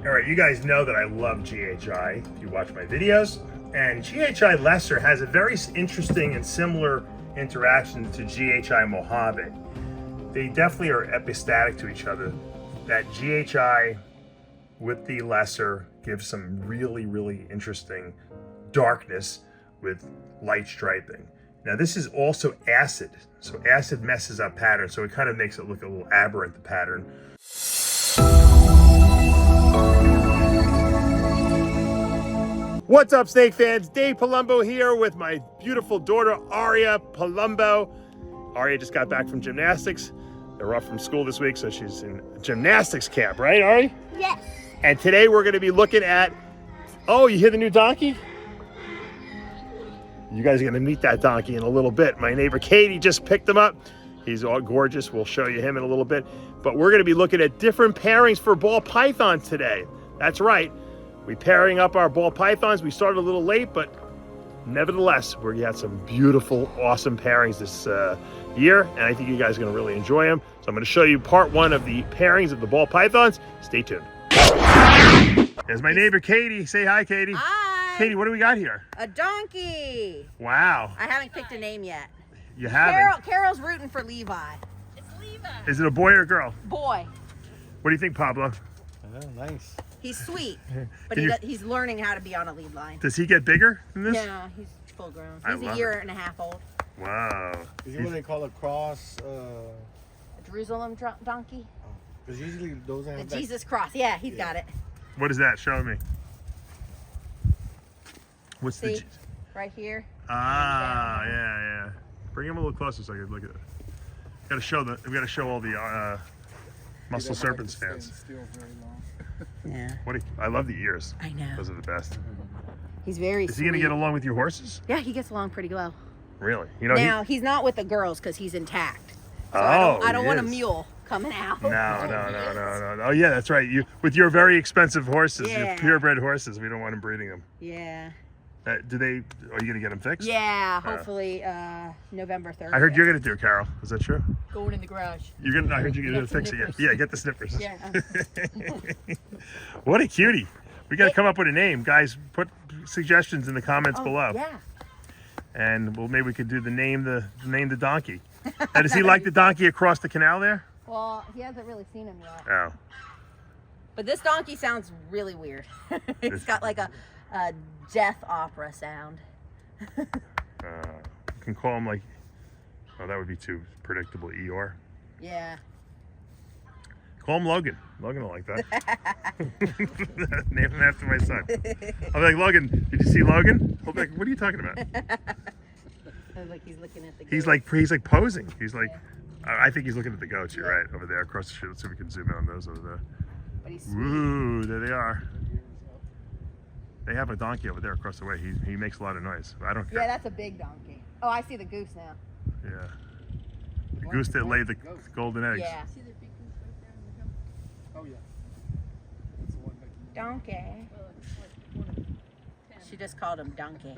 All right, you guys know that I love GHI if you watch my videos. And GHI Lesser has a very interesting and similar interaction to GHI Mojave. They definitely are epistatic to each other. That GHI with the Lesser gives some really, really interesting darkness with light striping. Now this is also acid, so acid messes up patterns, so it kind of makes it look a little aberrant, the pattern. What's up, snake fans? Dave Palumbo here with my beautiful daughter, Aria Palumbo. Aria just got back from gymnastics. They're off from school this week, so she's in gymnastics camp, right, Ari? Yes. And today we're gonna be looking at, oh, you hear the new donkey? You guys are gonna meet that donkey in a little bit. My neighbor Katie just picked him up. He's all gorgeous. We'll show you him in a little bit. But we're gonna be looking at different pairings for ball pythons today. That's right. We're pairing up our ball pythons. We started a little late, but nevertheless, we had some beautiful, awesome pairings this year, and I think you guys are gonna really enjoy them. So I'm gonna show you part one of the pairings of the ball pythons. Stay tuned. There's my neighbor Katie. Say hi, Katie. Hi. Katie, what do we got here? A donkey. Wow. I haven't picked a name yet. You haven't? Carol's rooting for Levi. It's Levi. Is it a boy or a girl? Boy. What do you think, Pablo? Oh, nice. He's sweet, but Can you- he's learning how to be on a lead line. Does he get bigger than this? No, he's full grown. I He's a love year it. and a half old. Wow. Is it what they call a cross? A Jerusalem donkey. Because usually those The have that. Jesus cross. Yeah, he's got it. What is that? Show me. What's See? the... Right here. Ah, yeah. Bring him a little closer so I can look at it. We gotta show all the Muscle Serpents fans. Yeah. I love the ears. I know. Those are the best. He's very Is he gonna sweet. get along with your horses? Yeah, he gets along pretty well. Really? You know, Now, he's not with the girls because he's intact. So Oh, I don't he want a is. mule coming out. No. Oh yeah, that's right. With your very expensive horses, your Yeah. purebred horses, we don't want him breeding them. Yeah. Are you gonna get them fixed? Yeah, hopefully November 3rd. I heard you're gonna do it, Carol. Is that true? Going in the garage. I heard you're gonna fix it. Snippers. Yeah, get the snippers. Yeah. What a cutie. We gotta come up with a name. Guys, put suggestions in the comments below. Yeah. And maybe we could do the name the donkey. Now, does he like the donkey across the canal there? Well, he hasn't really seen him yet. Oh. But this donkey sounds really weird. It's got like a death opera sound. You can call him like, oh, that would be too predictable. Eeyore. Yeah. Call him Logan. Logan will like that. Name him after my son. I'll be like, Logan, did you see Logan? He'll be like, what are you talking about? Like he's looking at the He's goat. like posing. He's like, I think he's looking at the goats. You're right, over there across the street. Let's see if we can zoom in on those over there. But he's sweet. Ooh, there they are. They have a donkey over there across the way. He makes a lot of noise. I don't care. Yeah, that's a big donkey. Oh, I see the goose now. Yeah. The goose that laid the golden eggs. Yeah. See the big goose right there in the hill? Oh, yeah. That's the one that Donkey. Well, it's like one of 10. She just called him donkey.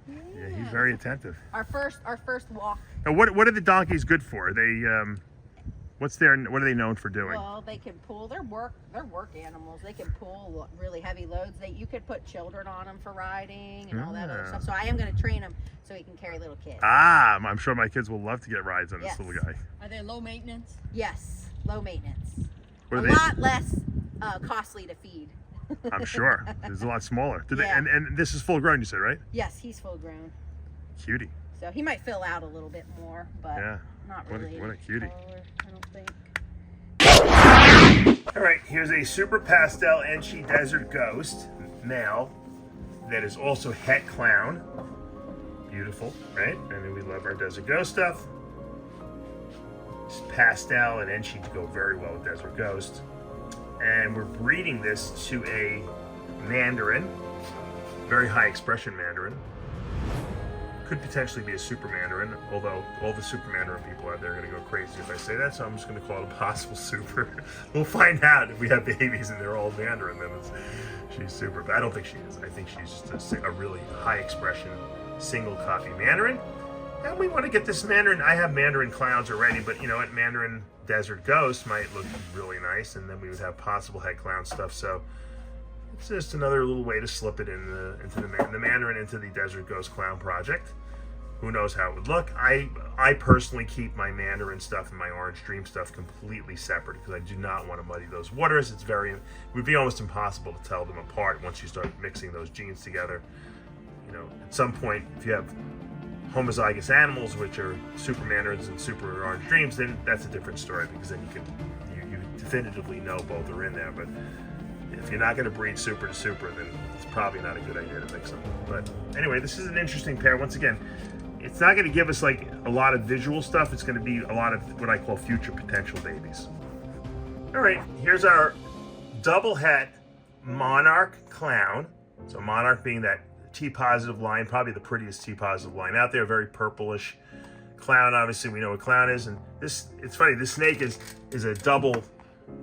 Yeah, he's very attentive. Our first walk. Now, what are the donkeys good for? They what are they known for doing? Well, they can pull. They're work animals. They can pull really heavy loads. You could put children on them for riding and all that other stuff. So I am going to train him so he can carry little kids. Ah, I'm sure my kids will love to get rides on this little guy. Are they low maintenance? Yes, low maintenance. What A are they? lot less costly to feed. I'm sure. It's a lot smaller. Yeah. And this is full grown, you said, right? Yes, he's full grown. Cutie. So he might fill out a little bit more, but Yeah. not What a- really. what a cutie. taller, I don't think. All right, here's a super pastel Enchi Desert Ghost male that is also het clown. Beautiful, right? I mean, we love our Desert Ghost stuff. It's pastel and Enchi to go very well with Desert Ghost. And we're breeding this to a Mandarin, very high expression Mandarin. Could potentially be a super Mandarin, although all the super Mandarin people out there are going to go crazy if I say that, so I'm just going to call it a possible super. We'll find out if we have babies and they're all Mandarin, then she's super. But I don't think she is. I think she's just a really high expression single copy Mandarin. And we want to get this Mandarin. I have Mandarin Clowns already, but you know what? Mandarin Desert Ghost might look really nice, and then we would have possible head clown stuff. So it's just another little way to slip it into the Mandarin into the Desert Ghost Clown project. Who knows how it would look? I personally keep my Mandarin stuff and my Orange Dream stuff completely separate because I do not want to muddy those waters. It would be almost impossible to tell them apart once you start mixing those genes together. You know, at some point, if you have homozygous animals, which are super Mandarins and super Orange Dreams, then that's a different story because then you definitively know both are in there. But if you're not going to breed super to super, then it's probably not a good idea to mix them. But anyway, this is an interesting pair. Once again, it's not going to give us like a lot of visual stuff. It's going to be a lot of what I call future potential babies. All right, here's our double het Monarch Clown. So Monarch being that T-positive line, probably the prettiest T-positive line out there, very purplish. Clown, obviously we know what clown is, and this, it's funny, this snake is a double,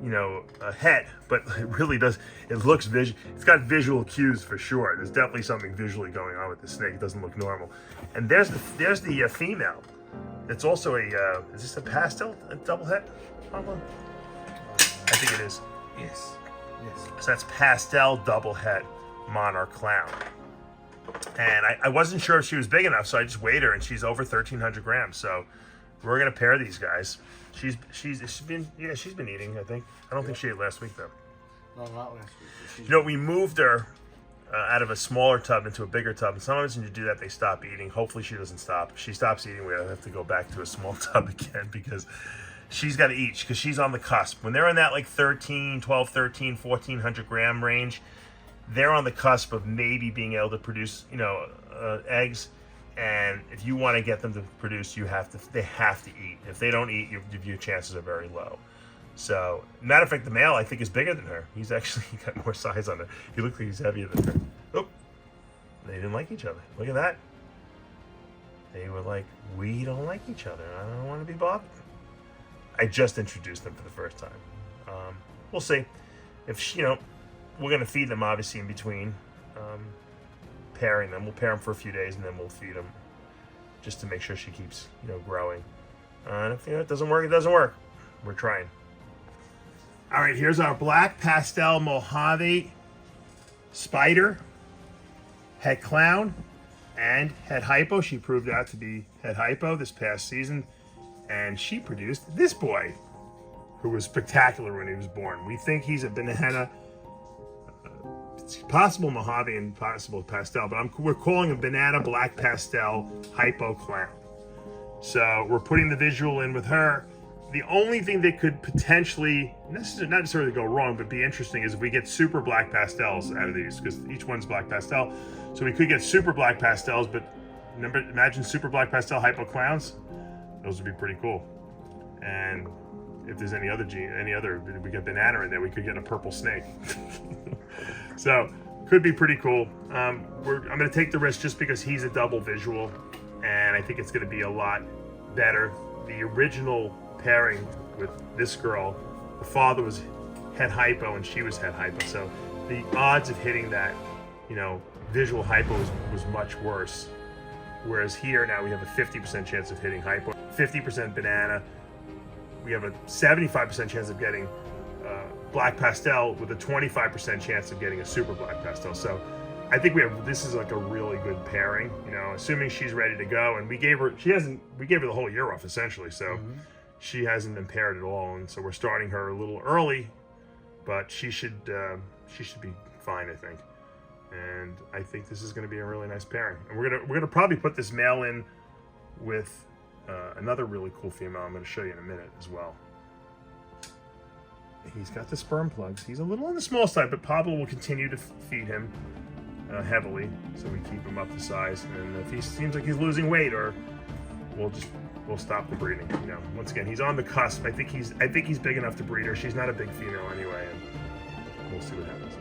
you know, a het, but it really does, it looks visual, it's got visual cues for sure. There's definitely something visually going on with the snake. It doesn't look normal. And there's the female. It's also a, is this a pastel, a double het? Pablo? I think it is. Yes. Yes. So that's pastel double het Monarch Clown. And I wasn't sure if she was big enough, so I just weighed her, and she's over 1,300 grams. So we're gonna pair these guys. She's been eating, I think. I don't think she ate last week though. No, not last week. You know, we moved her out of a smaller tub into a bigger tub, and sometimes when you do that, they stop eating. Hopefully she doesn't stop. If she stops eating, we'll have to go back to a small tub again because she's got to eat, because she's on the cusp. When they're in that like 12, 13, 1,400 gram range, they're on the cusp of maybe being able to produce, you know, eggs. And if you want to get them to produce, they have to eat. If they don't eat, your chances are very low. So, matter of fact, the male I think is bigger than her. He's actually got more size on her. He looks like he's heavier than her. Oh, they didn't like each other. Look at that. They were like, we don't like each other. I don't want to be bothered. I just introduced them for the first time. We'll see. If you know, we're gonna feed them obviously in between. Pairing them. We'll pair them for a few days and then we'll feed them just to make sure she keeps, you know, growing. And if it doesn't work, it doesn't work. We're trying. All right, here's our black pastel Mojave spider, het clown, and het hypo. She proved out to be het hypo this past season, and she produced this boy, who was spectacular when he was born. We think he's a banana. It's possible Mojave and possible pastel, but we're calling a banana black pastel hypo clown. So we're putting the visual in with her. The only thing that could potentially, not necessarily go wrong, but be interesting is if we get super black pastels out of these, because each one's black pastel. So we could get super black pastels, but imagine super black pastel hypo clowns. Those would be pretty cool. And if there's any other we get banana in there, we could get a purple snake. So could be pretty cool. I'm going to take the risk just because he's a double visual, and I think it's going to be a lot better. The original pairing with this girl, the father was het hypo and she was het hypo, so the odds of hitting that, you know, visual hypo was much worse. Whereas here now we have a 50% chance of hitting hypo, 50% banana. We have a 75% chance of getting black pastel with a 25% chance of getting a super black pastel. So I think this is like a really good pairing, you know, assuming she's ready to go. And we gave her the whole year off essentially. So she hasn't been paired at all. And so we're starting her a little early, but she should be fine, I think. And I think this is going to be a really nice pairing. And we're gonna probably put this male in with another really cool female I'm going to show you in a minute as well. He's got the sperm plugs. He's a little on the small side, but Pablo will continue to feed him heavily, so we keep him up to size. And if he seems like he's losing weight, or we'll stop the breeding. You know, once again, he's on the cusp. I think he's big enough to breed her. She's not a big female anyway, and we'll see what happens.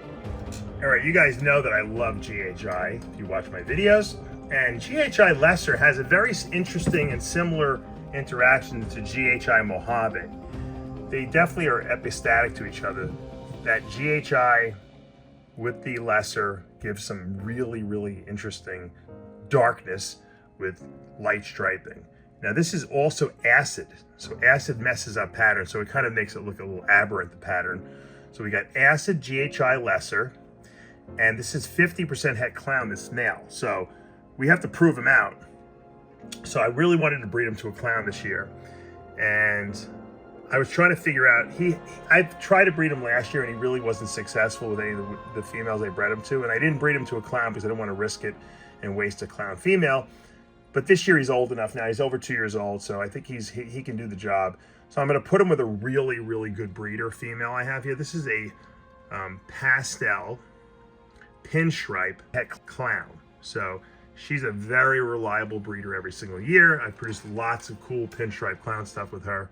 All right, you guys know that I love GHI if you watch my videos, and GHI Lesser has a very interesting and similar interaction to GHI Mojave. They definitely are epistatic to each other. That GHI with the lesser gives some really, really interesting darkness, with light striping. Now this is also acid. So acid messes up pattern. So it kind of makes it look a little aberrant, the pattern. So we got acid GHI lesser, and this is 50% het clown, this male. So we have to prove him out. So I really wanted to breed him to a clown this year. And I was trying to figure out, I tried to breed him last year and he really wasn't successful with any of the females I bred him to. And I didn't breed him to a clown because I didn't want to risk it and waste a clown female. But this year he's old enough now. He's over 2 years old, so I think he can do the job. So I'm going to put him with a really, really good breeder female I have here. This is a pastel pinstripe het clown. So she's a very reliable breeder every single year. I've produced lots of cool pinstripe clown stuff with her.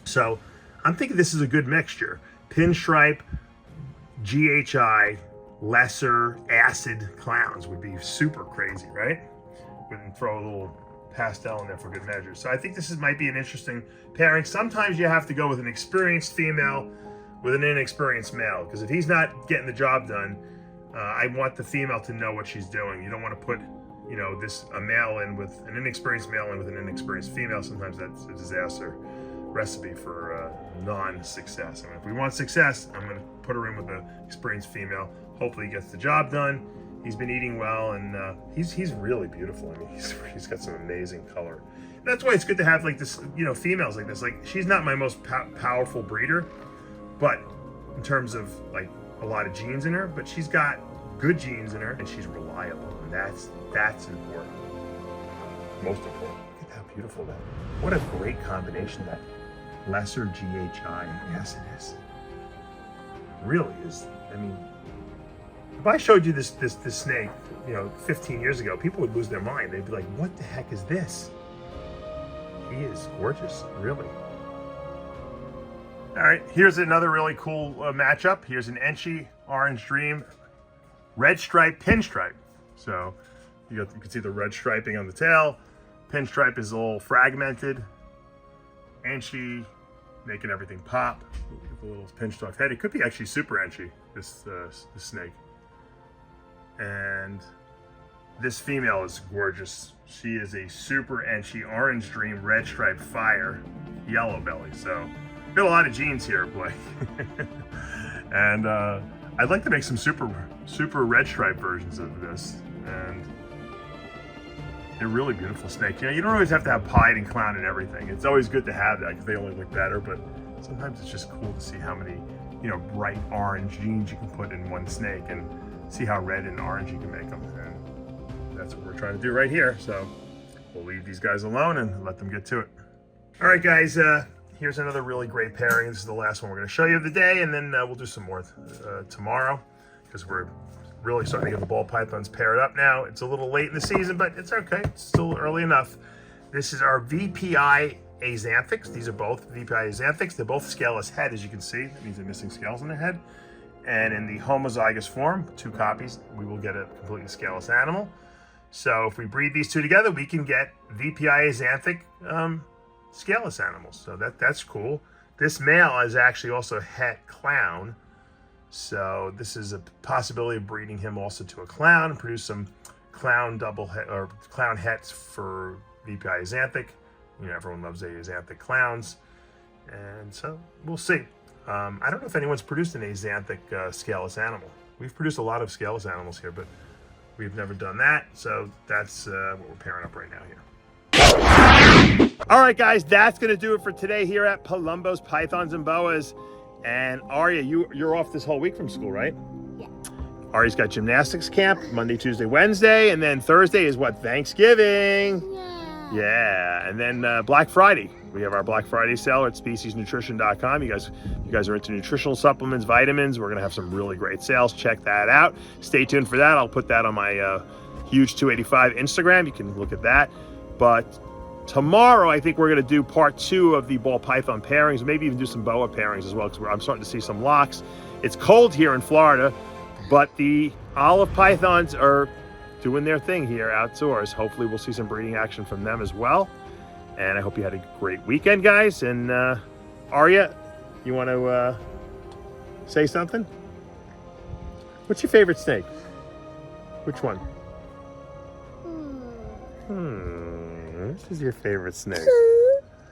So I'm thinking this is a good mixture. Pinstripe, GHI, lesser, acid clowns would be super crazy, right? We can throw a little pastel in there for good measure. So I think this might be an interesting pairing. Sometimes you have to go with an experienced female with an inexperienced male, because if he's not getting the job done, I want the female to know what she's doing. You don't want to put, you know, a male in with an inexperienced male in with an inexperienced female. Sometimes that's a disaster recipe for non-success. I mean, if we want success, I'm going to put her in with an experienced female. Hopefully he gets the job done. He's been eating well, and he's really beautiful. I mean, he's got some amazing color. And that's why it's good to have like this, you know, females like this. Like, she's not my most powerful breeder, but in terms of like a lot of genes in her, but she's got good genes in her, and she's reliable, and that's important. Most important. Look at how beautiful that. What a great combination that lesser GHI acid is. Really is. I mean, if I showed you this snake, you know, 15 years ago, people would lose their mind. They'd be like, "What the heck is this?" He is gorgeous, really. All right, here's another really cool matchup. Here's an Enchi Orange Dream red stripe pinstripe. So you can see the red striping on the tail. Pinstripe is a little fragmented. Enchi making everything pop. Look at the little pinched off head. It could be actually super Enchi, this snake. And this female is gorgeous. She is a super Enchi Orange Dream red stripe fire yellow belly. So got a lot of genes here, Blake. And I'd like to make some super red stripe versions of this. And they're really beautiful snakes. You know, you don't always have to have pied and clown and everything. It's always good to have that because they only look better, but sometimes it's just cool to see how many, you know, bright orange genes you can put in one snake and see how red and orange you can make them. And that's what we're trying to do right here. So we'll leave these guys alone and let them get to it. All right, guys, here's another really great pairing. This is the last one we're going to show you of the day, and then we'll do some more tomorrow, because we're really starting to get the ball pythons paired up now. It's a little late in the season, but it's okay. It's still early enough. This is our VPI Axanthics. These are both VPI Axanthics. They're both scaleless head, as you can see. That means they're missing scales in their head. And in the homozygous form, 2 copies, we will get a completely scaleless animal. So if we breed these 2 together, we can get VPI Axanthic scaleless animals. So that's cool. This male is actually also het clown. So this is a possibility of breeding him also to a clown and produce some clown double het or clown hets for VPI Axanthic. You know, everyone loves Axanthic clowns. And so we'll see. I don't know if anyone's produced an Axanthic scaleless animal. We've produced a lot of scaleless animals here, but we've never done that. So that's what we're pairing up right now here. All right, guys, that's going to do it for today here at Palumbo's Pythons and Boas. And Arya, you're off this whole week from school, right? Yeah. Arya's got gymnastics camp Monday, Tuesday, Wednesday, and then Thursday is what, Thanksgiving? Yeah, and then Black Friday. We have our Black Friday sale at speciesnutrition.com. You guys are into nutritional supplements, vitamins. We're gonna have some really great sales. Check that out. Stay tuned for that. I'll put that on my Huge 285 Instagram. You can look at that. But tomorrow, I think we're going to do part 2 of the ball python pairings, maybe even do some boa pairings as well, because I'm starting to see some locks. It's cold here in Florida, but the olive pythons are doing their thing here outdoors. Hopefully we'll see some breeding action from them as well. And I hope you had a great weekend, guys. And Arya, you want to say something? What's your favorite snake? Which one? Which is your favorite snake?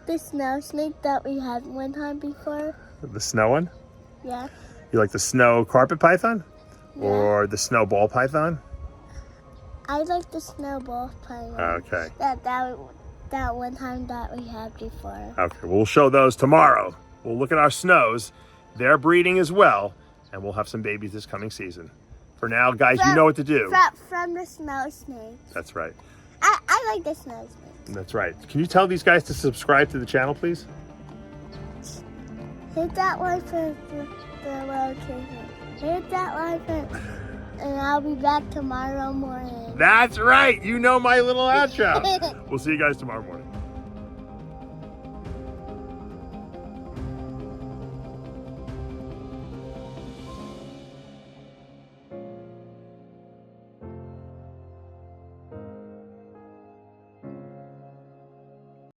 The snow snake that we had one time before. The snow one? Yeah. You like the snow carpet python? Yeah. Or the snow ball python? I like the snowball python. Okay. That one time that we had before. Okay, we'll show those tomorrow. We'll look at our snows. They're breeding as well, and we'll have some babies this coming season. For now, guys, you know what to do. From the snow snake. That's right. I like the snow snake. That's right. Can you tell these guys to subscribe to the channel, please? Hit that like for the location. Hit that like for, and I'll be back tomorrow morning. That's right. You know my little outro. We'll see you guys tomorrow morning.